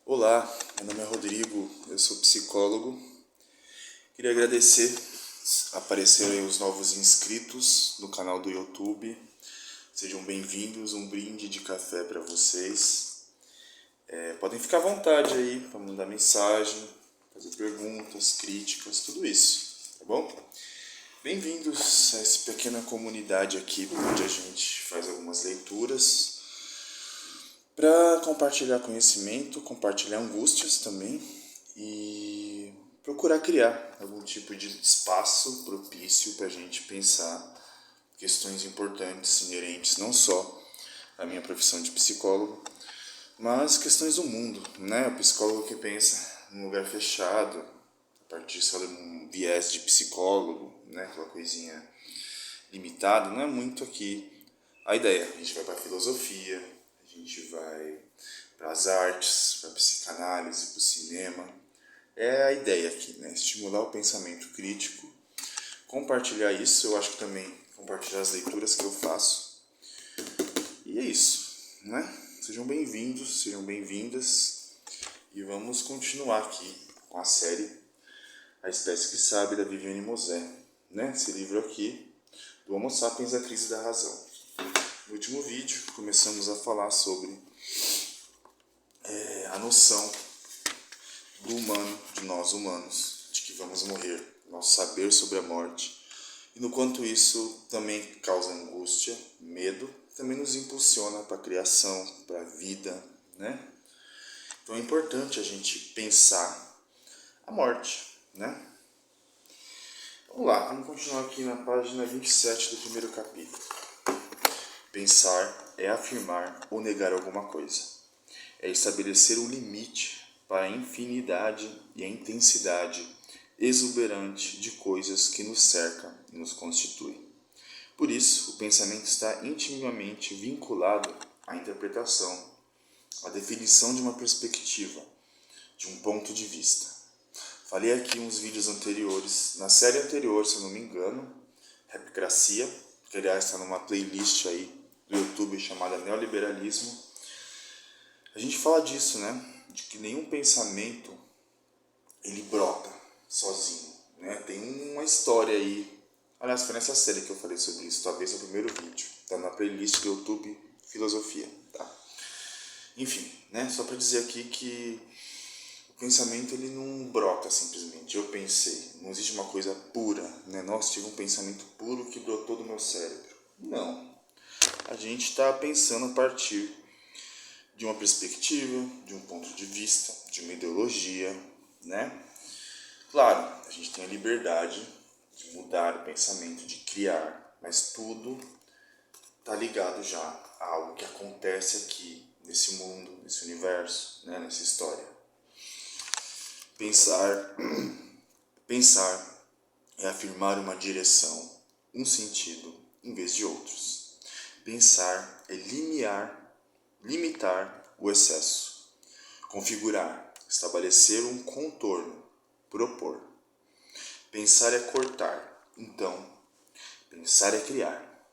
Olá, meu nome é Rodrigo, eu sou psicólogo. Queria agradecer, apareceram aí os novos inscritos no canal do YouTube. Sejam bem-vindos, um brinde de café para vocês. Podem ficar à vontade aí para mandar mensagem, fazer perguntas, críticas, tudo isso, tá bom? Bem-vindos a essa pequena comunidade aqui, onde a gente faz algumas leituras para compartilhar conhecimento, compartilhar angústias também e procurar criar algum tipo de espaço propício para a gente pensar questões importantes, inerentes não só à minha profissão de psicólogo, mas questões do mundo, né? O psicólogo que pensa num lugar fechado, a partir só de um viés de psicólogo, né? Aquela coisinha limitada, não é muito aqui a ideia. A gente vai para a filosofia, a gente vai para as artes, para a psicanálise, para o cinema. É a ideia aqui, né? Estimular o pensamento crítico, compartilhar isso, eu acho que também compartilhar as leituras que eu faço. E é isso, né? Sejam bem-vindos, sejam bem-vindas e vamos continuar aqui com a série A Espécie que Sabe, da Viviane Mosé, né? Esse livro aqui, do Homo Sapiens, a Crise da Razão. No último vídeo, começamos a falar sobre a noção do humano, de nós humanos, de que vamos morrer, nosso saber sobre a morte. E no quanto isso também causa angústia, medo, também nos impulsiona para a criação, para a vida, né? Então é importante a gente pensar a morte, né? Vamos lá, vamos continuar aqui na página 27 do primeiro capítulo. Pensar é afirmar ou negar alguma coisa. É estabelecer um limite para a infinidade e a intensidade exuberante de coisas que nos cercam e nos constituem. Por isso, o pensamento está intimamente vinculado à interpretação, à definição de uma perspectiva, de um ponto de vista. Falei aqui uns vídeos anteriores, na série anterior, se eu não me engano, Rapcracia, que aliás está numa playlist aí do YouTube chamada Neoliberalismo. A gente fala disso, né? De que nenhum pensamento ele brota sozinho, né? Tem uma história aí. Aliás, foi nessa série que eu falei sobre isso, talvez no primeiro vídeo. Tá na playlist do YouTube Filosofia, tá? Enfim, né? Só para dizer aqui que o pensamento ele não brota simplesmente. Eu pensei, não existe uma coisa pura, né? Nossa, tive um pensamento puro que brotou do meu cérebro. Não. A gente está pensando a partir de uma perspectiva, de um ponto de vista, de uma ideologia, né? Claro, a gente tem a liberdade de mudar o pensamento, de criar, mas tudo está ligado já a algo que acontece aqui, nesse mundo, nesse universo, né? Nessa história. Pensar é afirmar uma direção, um sentido, em vez de outros. Pensar é limitar o excesso. Configurar, estabelecer um contorno, propor. Pensar é cortar, então, pensar é criar.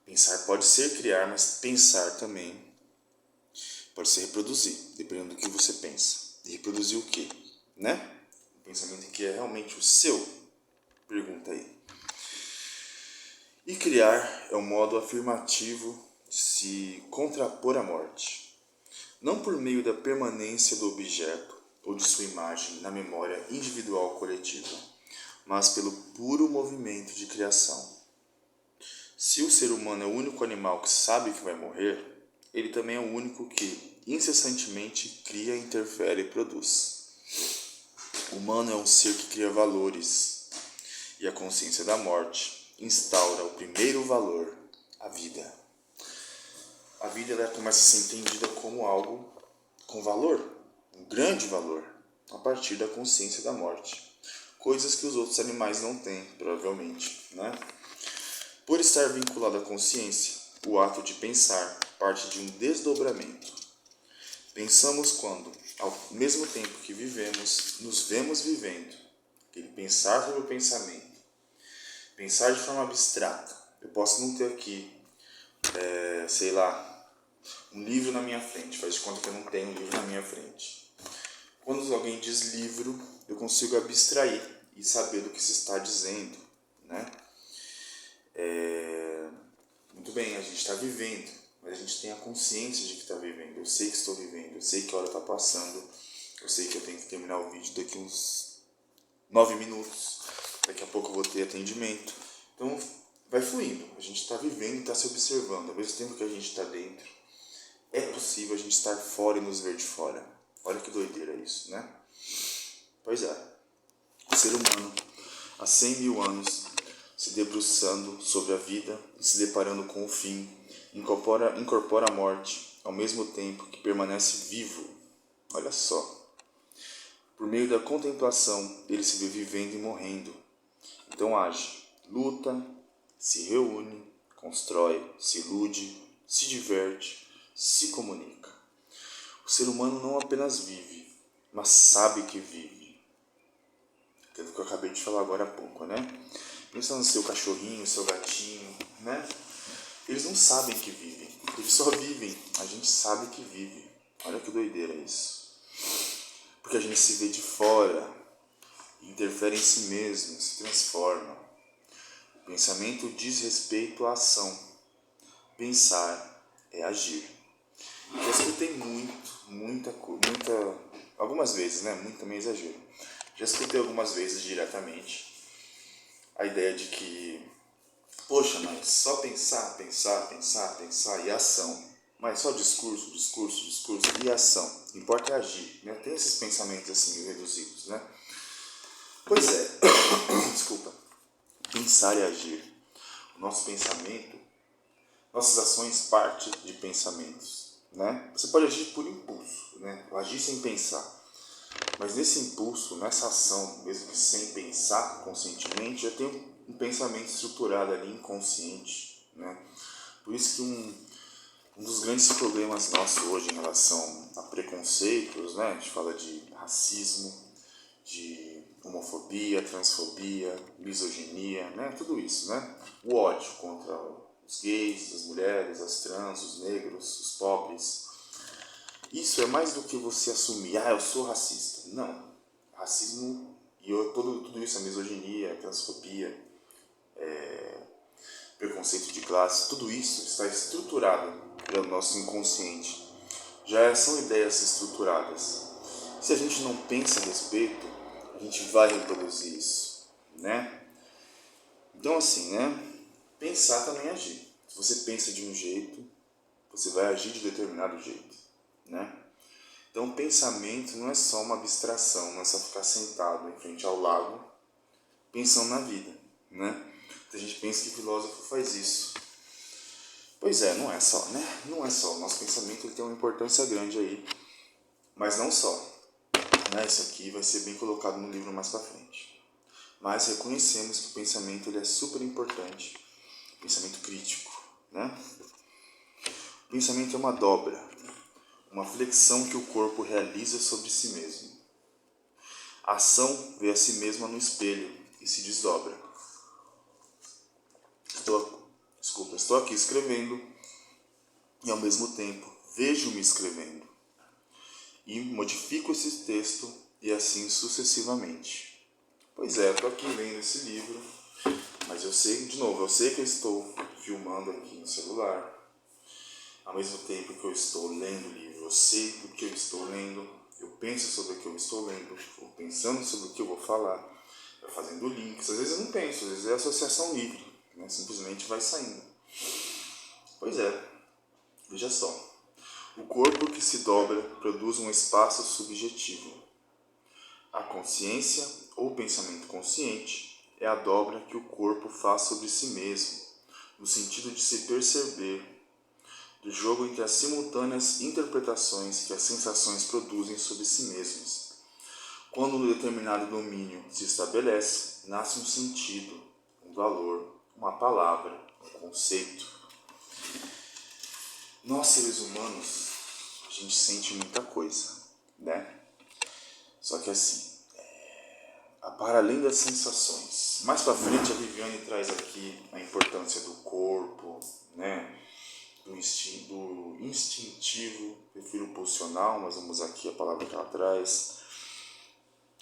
Pensar pode ser criar, mas pensar também pode ser reproduzir, dependendo do que você pensa. E reproduzir o quê? Né? O pensamento que é realmente o seu? Pergunta aí. E criar é um modo afirmativo de se contrapor à morte. Não por meio da permanência do objeto ou de sua imagem na memória individual coletiva, mas pelo puro movimento de criação. Se o ser humano é o único animal que sabe que vai morrer, ele também é o único que incessantemente cria, interfere e produz. O humano é um ser que cria valores, e a consciência da morte instaura o primeiro valor, a vida. A vida ela começa a ser entendida como algo com valor, um grande valor, a partir da consciência da morte. Coisas que os outros animais não têm, provavelmente, né? Por estar vinculado à consciência, o ato de pensar parte de um desdobramento. Pensamos quando, ao mesmo tempo que vivemos, nos vemos vivendo. Aquele pensar sobre o pensamento. Pensar de forma abstrata. Eu posso não ter aqui, sei lá, um livro na minha frente. Faz de conta que eu não tenho um livro na minha frente. Quando alguém diz livro, eu consigo abstrair e saber do que se está dizendo, né? Muito bem, a gente está vivendo, mas a gente tem a consciência de que está vivendo. Eu sei que estou vivendo, eu sei que a hora está passando, eu sei que eu tenho que terminar o vídeo daqui uns 9 minutos, daqui a pouco eu vou ter atendimento. Então vai fluindo, a gente está vivendo e está se observando. Ao mesmo tempo que a gente está dentro, é possível a gente estar fora e nos ver de fora. Olha que doideira isso, né? Pois é, o ser humano, há 100 mil anos, se debruçando sobre a vida e se deparando com o fim, incorpora a morte, ao mesmo tempo que permanece vivo. Olha só. Por meio da contemplação, ele se vê vivendo e morrendo. Então age, luta, se reúne, constrói, se ilude, se diverte, se comunica. O ser humano não apenas vive, mas sabe que vive. Aquilo que eu acabei de falar agora há pouco, né? Pensa no seu cachorrinho, seu gatinho, né? Eles não sabem que vivem, eles só vivem. A gente sabe que vive. Olha que doideira isso. Porque a gente se vê de fora, interfere em si mesmo, se transforma. O pensamento diz respeito à ação. Pensar é agir. Já escutei algumas vezes, né? Muito também exagero. Já escutei algumas vezes diretamente a ideia de que, poxa, mas só pensar e ação. Mas só discurso e ação. O que importa é agir, né? Tem esses pensamentos assim reduzidos, né? Pois é, desculpa. Pensar e agir. O nosso pensamento, nossas ações partem de pensamentos, né? Você pode agir por impulso, né? Agir sem pensar. Mas nesse impulso, nessa ação, mesmo que sem pensar conscientemente, já tem um pensamento estruturado ali, inconsciente, né? Por isso que um dos grandes problemas nossos hoje em relação a preconceitos, né? A gente fala de racismo, de homofobia, transfobia, misoginia, né? Tudo isso, né? O ódio contra os gays, as mulheres, as trans, os negros, os pobres. Isso é mais do que você assumir, eu sou racista. Não. Racismo e tudo isso, a misoginia, a transfobia, preconceito de classe, tudo isso está estruturado pelo nosso inconsciente. Já são ideias estruturadas. Se a gente não pensa a respeito, a gente vai reproduzir isso, né? Então assim, né? Pensar também é agir. Se você pensa de um jeito, você vai agir de determinado jeito, né? Então, o pensamento não é só uma abstração, não é só ficar sentado em frente ao lago pensando na vida, né? A gente pensa que filósofo faz isso. Pois é, não é só, né? Não é só. O nosso pensamento ele tem uma importância grande aí, mas não só. Né? Isso aqui vai ser bem colocado no livro mais pra frente. Mas reconhecemos que o pensamento ele é super importante, pensamento crítico, né? O pensamento é uma dobra, uma flexão que o corpo realiza sobre si mesmo. A ação vê a si mesma no espelho e se desdobra. Estou aqui escrevendo e ao mesmo tempo vejo-me escrevendo. E modifico esse texto e assim sucessivamente. Pois é, estou aqui lendo esse livro, mas eu sei que eu estou filmando aqui no celular. Ao mesmo tempo que eu estou lendo o livro, eu sei o que eu estou lendo, eu penso sobre o que eu estou lendo, estou pensando sobre o que eu vou falar, fazendo links. Às vezes eu não penso, às vezes é associação livre, né? Simplesmente vai saindo. Pois é, veja só. O corpo que se dobra produz um espaço subjetivo. A consciência ou pensamento consciente é a dobra que o corpo faz sobre si mesmo, no sentido de se perceber, do jogo entre as simultâneas interpretações que as sensações produzem sobre si mesmas. Quando um determinado domínio se estabelece, nasce um sentido, um valor, uma palavra, um conceito. Nós, seres humanos, a gente sente muita coisa, né? Só que assim, para além das sensações, mais pra frente a Viviane traz aqui a importância do corpo, né? do instintivo, prefiro o pulsional, mas vamos usar aqui a palavra que ela traz,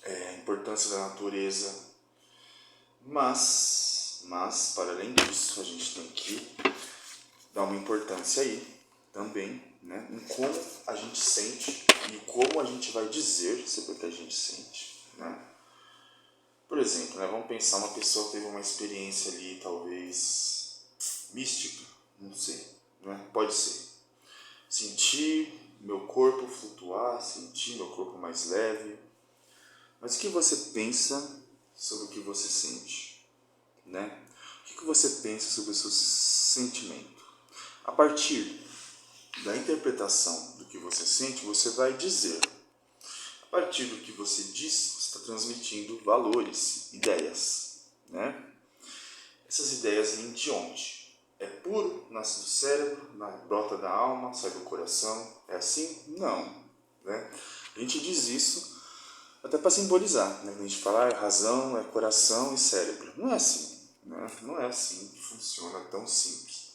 a importância da natureza, mas para além disso, a gente tem que dar uma importância aí também, né, em como a gente sente e como a gente vai dizer sobre o que a gente sente, né? Por exemplo, né, vamos pensar, uma pessoa que teve uma experiência ali, talvez mística, não sei, né? Pode ser. Sentir meu corpo flutuar, sentir meu corpo mais leve. Mas o que você pensa sobre o que você sente, né? O que você pensa sobre o seu sentimento? A partir da interpretação do que você sente, você vai dizer. A partir do que você diz, você está transmitindo valores, ideias, né? Essas ideias vêm de onde? É puro, nasce do cérebro, brota da alma, sai do coração? É assim? Não, né? A gente diz isso até para simbolizar, né? A gente fala razão, é coração e cérebro. Não é assim, né? Não é assim que funciona, tão simples.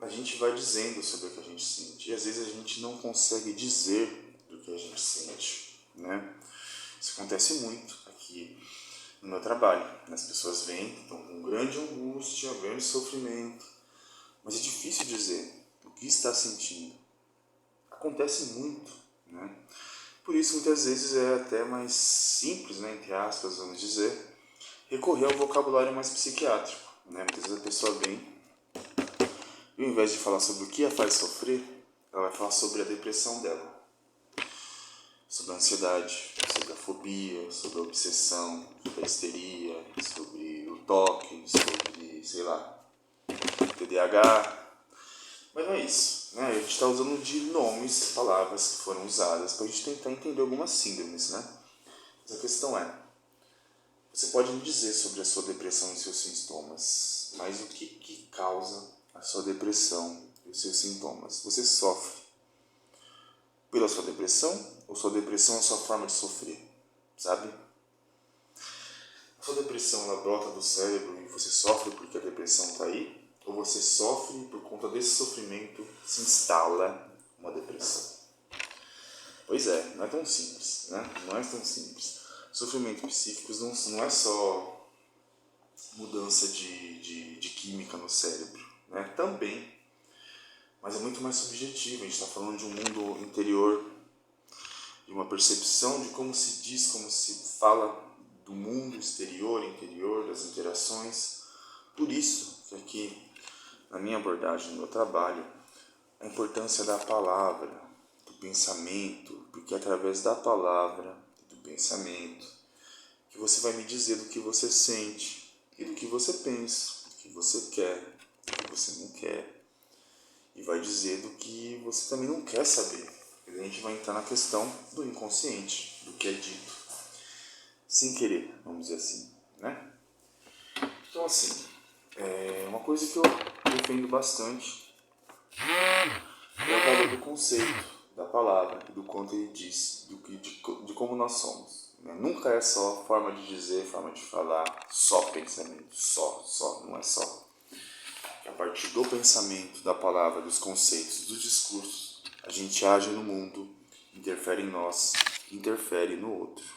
A gente vai dizendo sobre o que a gente sente e às vezes a gente não consegue dizer do que a gente sente, né? Isso acontece muito aqui no meu trabalho. As pessoas vêm, estão com grande angústia, grande sofrimento, mas é difícil dizer o que está sentindo. Acontece muito, né? Por isso, muitas vezes é até mais simples, né, entre aspas, vamos dizer, recorrer ao vocabulário mais psiquiátrico, né? Muitas vezes a pessoa vem e, ao invés de falar sobre o que a faz sofrer, ela vai falar sobre a depressão dela, sobre a ansiedade, sobre a fobia, sobre a obsessão, sobre a histeria, sobre o toque, sobre, sei lá, TDAH. Mas não é isso, né? A gente está usando de nomes, palavras que foram usadas para a gente tentar entender algumas síndromes, né? Mas a questão é, você pode me dizer sobre a sua depressão e seus sintomas, mas o que causa a sua depressão e os seus sintomas? Você sofre pela sua depressão ou sua depressão é a sua forma de sofrer, sabe? A sua depressão, ela brota do cérebro e você sofre porque a depressão está aí? Ou você sofre e por conta desse sofrimento se instala uma depressão? Pois é, não é tão simples, né? Não é tão simples. Sofrimentos psíquicos não é só mudança de química no cérebro, né? Também, mas é muito mais subjetivo. A gente está falando de um mundo interior, de uma percepção de como se diz, como se fala do mundo exterior, interior, das interações. Por isso que aqui, na minha abordagem, no meu trabalho, a importância da palavra, do pensamento, porque é através da palavra e do pensamento que você vai me dizer do que você sente e do que você pensa, do que você quer, do que você não quer, e vai dizer do que você também não quer saber. A gente vai entrar na questão do inconsciente, do que é dito sem querer, vamos dizer assim, né? Então, assim, uma coisa que eu defendo bastante é o valor do conceito, da palavra, do quanto ele diz, de como nós somos. Né? Nunca é só forma de dizer, forma de falar, só pensamento, só, não é só. A partir do pensamento, da palavra, dos conceitos, dos discursos, a gente age no mundo, interfere em nós, interfere no outro.